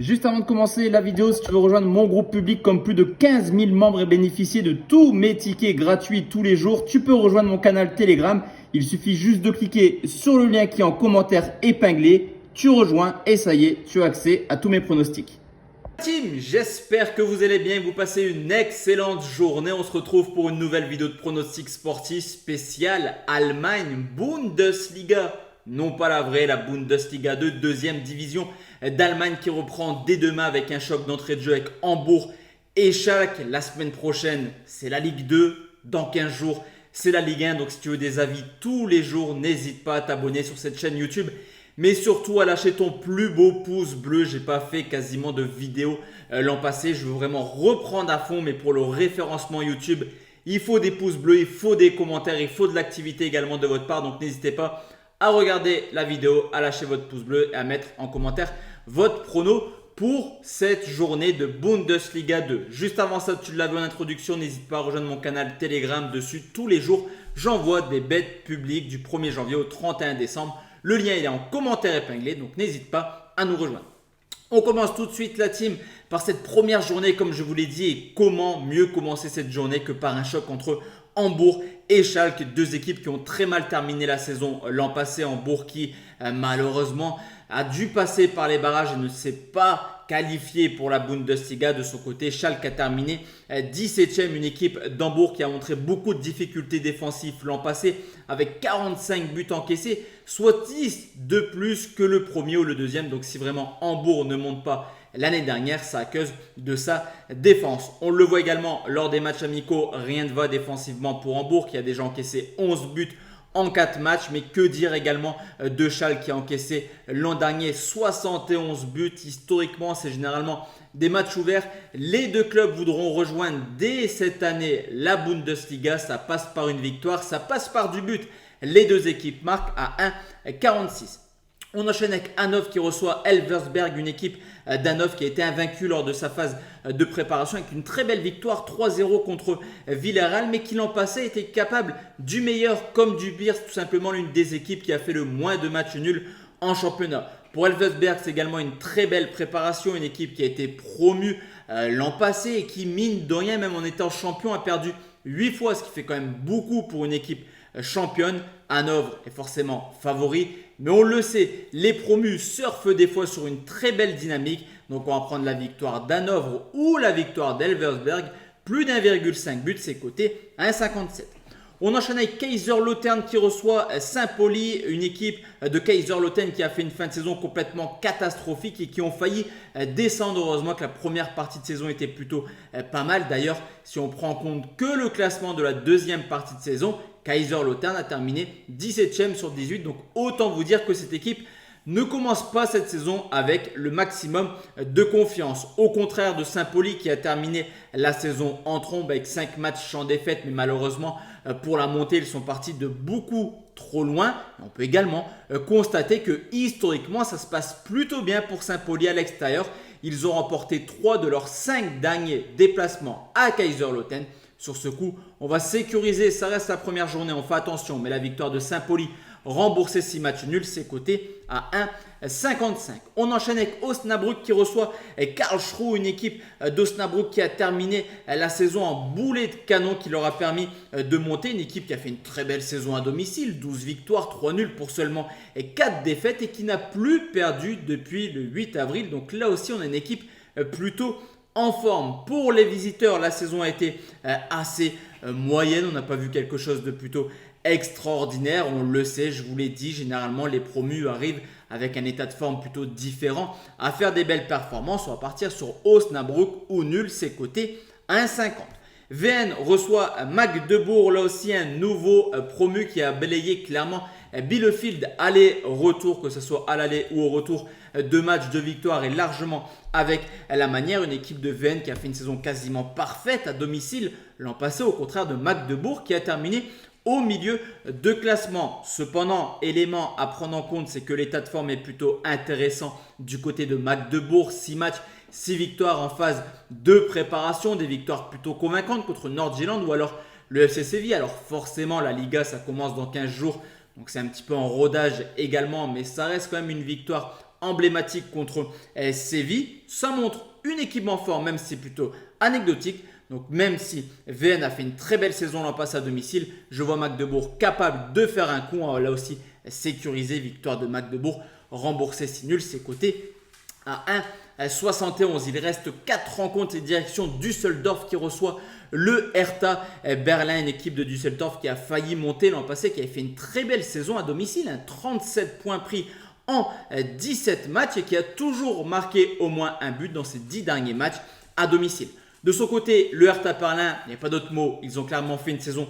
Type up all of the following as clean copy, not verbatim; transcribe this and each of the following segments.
Juste avant de commencer la vidéo, si tu veux rejoindre mon groupe public comme plus de 15 000 membres et bénéficier de tous mes tickets gratuits tous les jours, tu peux rejoindre mon canal Telegram. Il suffit juste de cliquer sur le lien qui est en commentaire épinglé. Tu rejoins et ça y est, tu as accès à tous mes pronostics. Team, j'espère que vous allez bien et que vous passez une excellente journée. On se retrouve pour une nouvelle vidéo de pronostics sportifs spécial Allemagne Bundesliga. Non pas la vraie, la Bundesliga 2, deuxième division d'Allemagne qui reprend dès demain avec un choc d'entrée de jeu avec Hambourg et Schalke. La semaine prochaine, c'est la Ligue 2. Dans 15 jours, c'est la Ligue 1. Donc si tu veux des avis tous les jours, n'hésite pas à t'abonner sur cette chaîne YouTube. Mais surtout à lâcher ton plus beau pouce bleu. J'ai pas fait quasiment de vidéos l'an passé. Je veux vraiment reprendre à fond. Mais pour le référencement YouTube, il faut des pouces bleus, il faut des commentaires, il faut de l'activité également de votre part. Donc n'hésitez pas à regarder la vidéo, à lâcher votre pouce bleu et à mettre en commentaire votre prono pour cette journée de Bundesliga 2. Juste avant ça, tu l'avais en introduction, n'hésite pas à rejoindre mon canal Telegram. Dessus, tous les jours, j'envoie des bêtes publiques du 1er janvier au 31 décembre. Le lien il est en commentaire épinglé, donc n'hésite pas à nous rejoindre. On commence tout de suite la team par cette première journée comme je vous l'ai dit. Et comment mieux commencer cette journée que par un choc entre Hambourg et Schalke, deux équipes qui ont très mal terminé la saison l'an passé. Hambourg qui malheureusement a dû passer par les barrages et ne s'est pas qualifié pour la Bundesliga. De son côté, Schalke a terminé 17e, une équipe d'Hambourg qui a montré beaucoup de difficultés défensives l'an passé avec 45 buts encaissés, soit 10 de plus que le premier ou le deuxième. Donc si vraiment Hambourg ne monte pas l'année dernière, ça à cause de sa défense. On le voit également lors des matchs amicaux, rien ne va défensivement pour Hambourg qui a déjà encaissé 11 buts en 4 matchs. Mais que dire également de Schalke qui a encaissé l'an dernier 71 buts. Historiquement, c'est généralement des matchs ouverts. Les deux clubs voudront rejoindre dès cette année la Bundesliga. Ça passe par une victoire, ça passe par du but. Les deux équipes marquent à 1,46. On enchaîne avec Hannover qui reçoit Elversberg, une équipe d'Hannover qui a été invaincue lors de sa phase de préparation avec une très belle victoire 3-0 contre Villarreal, mais qui l'an passé était capable du meilleur comme du pire. C'est tout simplement l'une des équipes qui a fait le moins de matchs nuls en championnat. Pour Elversberg, c'est également une très belle préparation, une équipe qui a été promue l'an passé et qui, mine de rien, même en étant champion, a perdu 8 fois, ce qui fait quand même beaucoup pour une équipe championne. Hanovre est forcément favori, mais on le sait, les promus surfent des fois sur une très belle dynamique. Donc on va prendre la victoire d'Hanovre ou la victoire d'Elversberg. Plus d'1,5 but, c'est coté à 1,57. On enchaîne avec Kaiserslautern qui reçoit Saint-Pauli, une équipe de Kaiserslautern qui a fait une fin de saison complètement catastrophique et qui ont failli descendre. Heureusement que la première partie de saison était plutôt pas mal. D'ailleurs, si on prend en compte que le classement de la deuxième partie de saison, Kaiserslautern a terminé 17e sur 18. Donc autant vous dire que cette équipe ne commence pas cette saison avec le maximum de confiance. Au contraire de Saint-Pauli qui a terminé la saison en trombe avec 5 matchs sans défaite. Mais malheureusement pour la montée, ils sont partis de beaucoup trop loin. On peut également constater que historiquement, ça se passe plutôt bien pour Saint-Pauli à l'extérieur. Ils ont remporté 3 de leurs 5 derniers déplacements à Kaiserslautern. Sur ce coup, on va sécuriser, ça reste la première journée, on fait attention. Mais la victoire de Saint-Pauli, rembourser 6 matchs nuls, c'est coté à 1,55. On enchaîne avec Osnabrück qui reçoit Karlsruhe, une équipe d'Osnabrück qui a terminé la saison en boulet de canon qui leur a permis de monter. Une équipe qui a fait une très belle saison à domicile, 12 victoires, 3 nuls pour seulement 4 défaites et qui n'a plus perdu depuis le 8 avril. Donc là aussi, on a une équipe plutôt en forme. Pour les visiteurs, la saison a été assez moyenne. On n'a pas vu quelque chose de plutôt extraordinaire. On le sait, je vous l'ai dit, généralement les promus arrivent avec un état de forme plutôt différent à faire des belles performances. On va partir sur Osnabrück ou nul, c'est coté 1,50. Vienne reçoit Magdebourg, là aussi un nouveau promu qui a balayé clairement Bielefeld aller-retour, que ce soit à l'aller ou au retour. 2 matchs de victoire et largement avec la manière. Une équipe de Vienne qui a fait une saison quasiment parfaite à domicile l'an passé, au contraire de Magdebourg qui a terminé au milieu de classement. Cependant, élément à prendre en compte, c'est que l'état de forme est plutôt intéressant du côté de Magdebourg. 6 matchs, 6 victoires en phase de préparation, des victoires plutôt convaincantes contre Nord-Jylland ou alors le FC Séville. Alors forcément, la Liga, ça commence dans 15 jours, donc c'est un petit peu en rodage également, mais ça reste quand même une victoire emblématique contre Séville. Ça montre une équipe en forme, même si c'est plutôt anecdotique. Donc même si VN a fait une très belle saison l'an passé à domicile, je vois Magdebourg capable de faire un coup. Là aussi sécurisé, victoire de Magdebourg, remboursé si nul, c'est coté à 1,71. Il reste 4 rencontres et direction Düsseldorf qui reçoit le Hertha Berlin, une équipe de Düsseldorf qui a failli monter l'an passé, qui avait fait une très belle saison à domicile, 37 points pris en 17 matchs et qui a toujours marqué au moins un but dans ses 10 derniers matchs à domicile. De son côté, le Hertha Berlin, il n'y a pas d'autre mot, ils ont clairement fait une saison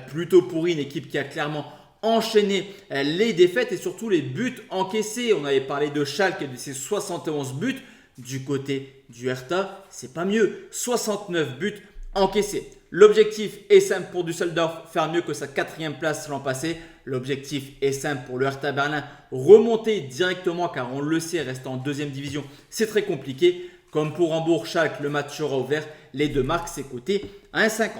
plutôt pourrie, une équipe qui a clairement enchaîné les défaites et surtout les buts encaissés. On avait parlé de Schalke et de ses 71 buts. Du côté du Hertha, c'est pas mieux, 69 buts encaissés. L'objectif est simple pour Düsseldorf, faire mieux que sa 4e place l'an passé. L'objectif est simple pour le Hertha Berlin, remonter directement car on le sait, rester en 2e division, c'est très compliqué. Comme pour Hambourg, Schalke, le match sera ouvert. Les deux marques, c'est coté à 1,50.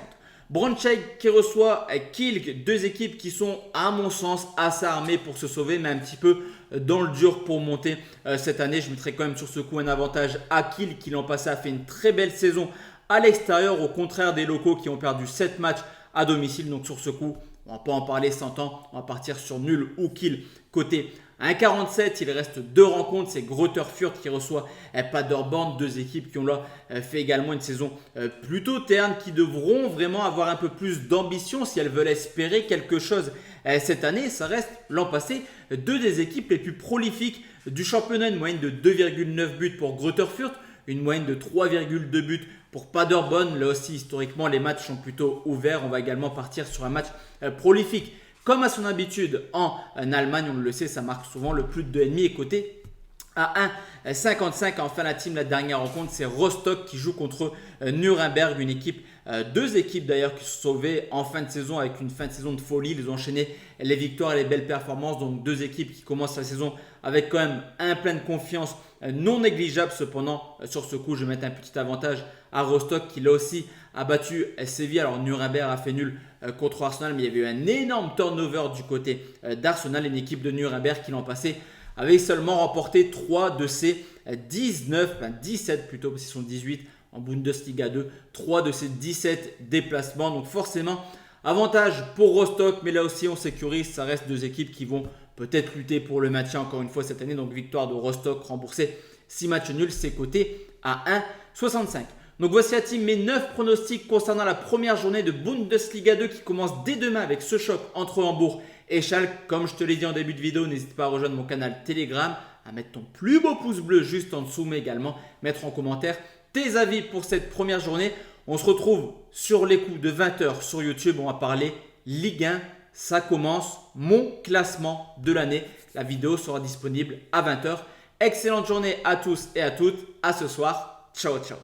Braunschweig qui reçoit Kiel, deux équipes qui sont, à mon sens, assez armées pour se sauver, mais un petit peu dans le dur pour monter cette année. Je mettrai quand même sur ce coup un avantage à Kiel qui l'an passé a fait une très belle saison à l'extérieur, au contraire des locaux qui ont perdu 7 matchs à domicile. Donc sur ce coup, on ne va pas en parler 100 ans, on va partir sur nul ou Kiel côté 1,47, il reste 2 rencontres, c'est Greuther Fürth qui reçoit Paderborn, deux équipes qui ont là fait également une saison plutôt terne, qui devront vraiment avoir un peu plus d'ambition si elles veulent espérer quelque chose cette année. Ça reste l'an passé deux des équipes les plus prolifiques du championnat, une moyenne de 2,9 buts pour Greuther Fürth, une moyenne de 3,2 buts pour Paderborn. Là aussi, historiquement, les matchs sont plutôt ouverts. On va également partir sur un match prolifique. Comme à son habitude en Allemagne, on le sait, ça marque souvent le plus de 2,5 et coté à 1,55. Enfin, la team, la dernière rencontre, c'est Rostock qui joue contre Nuremberg, une équipe, deux équipes d'ailleurs qui se sont sauvées en fin de saison avec une fin de saison de folie. Ils ont enchaîné les victoires et les belles performances. Donc, deux équipes qui commencent la saison avec quand même un plein de confiance non négligeable. Cependant, sur ce coup, je vais mettre un petit avantage à Rostock qui là aussi a battu Séville. Alors, Nuremberg a fait nul contre Arsenal, mais il y avait eu un énorme turnover du côté d'Arsenal, une équipe de Nuremberg qui l'an passé avait seulement remporté 3 de ses 17 plutôt, parce qu'ils sont 18 en Bundesliga 2, 3 de ses 17 déplacements. Donc forcément, avantage pour Rostock, mais là aussi on sécurise, ça reste deux équipes qui vont peut-être lutter pour le maintien encore une fois cette année. Donc victoire de Rostock remboursée, 6 matchs nuls, c'est coté à 1,65. Donc voici la team, mes 9 pronostics concernant la première journée de Bundesliga 2 qui commence dès demain avec ce choc entre Hambourg et Schalke. Comme je te l'ai dit en début de vidéo, n'hésite pas à rejoindre mon canal Telegram, à mettre ton plus beau pouce bleu juste en dessous, mais également mettre en commentaire tes avis pour cette première journée. On se retrouve sur les coups de 20h sur YouTube, on va parler Ligue 1. Ça commence, mon classement de l'année. La vidéo sera disponible à 20h. Excellente journée à tous et à toutes. À ce soir. Ciao, ciao.